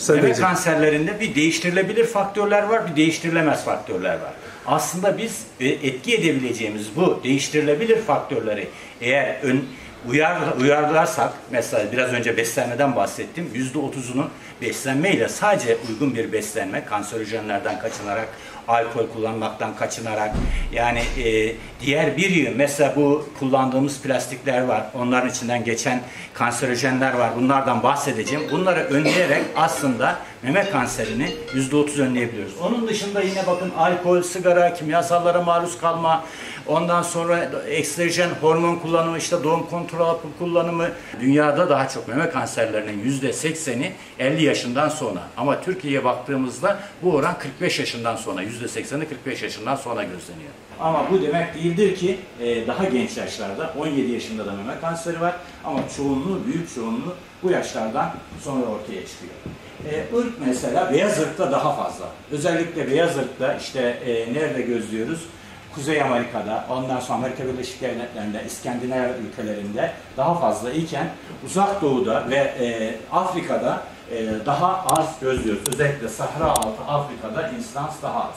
Meme kanserlerinde bir değiştirilebilir faktörler var, bir değiştirilemez faktörler var. Aslında biz etki edebileceğimiz bu değiştirilebilir faktörleri eğer uyarlarsak, mesela biraz önce beslenmeden bahsettim, %30'unu beslenmeyle, sadece uygun bir beslenme, kanserojenlerden kaçınarak, alkol kullanmaktan kaçınarak, yani diğer bir yığın, mesela bu kullandığımız plastikler var, onların içinden geçen kanserojenler var, bunlardan bahsedeceğim. Bunları önleyerek aslında meme kanserini %30 önleyebiliyoruz. Onun dışında yine bakın, alkol, sigara, kimyasallara maruz kalma, ondan sonra estrojen hormon kullanımı, işte doğum kontrol hapı kullanımı. Dünyada daha çok meme kanserlerinin %80'i 50 yaşından sonra. Ama Türkiye'ye baktığımızda bu oran 45 yaşından sonra, %80'i 45 yaşından sonra gözleniyor. Ama bu demek değildir ki daha genç yaşlarda, 17 yaşında da meme kanseri var. Ama çoğunluğu, büyük çoğunluğu bu yaşlardan sonra ortaya çıkıyor. Irk mesela, beyaz ırkta daha fazla. Özellikle beyaz ırkta işte nerede gözlüyoruz? Kuzey Amerika'da, ondan sonra Amerika Birleşik Devletleri'nde, İskandinav ülkelerinde daha fazla iken Uzak Doğu'da ve Afrika'da daha az gözlüyoruz. Özellikle Sahra altı Afrika'da insidans daha az.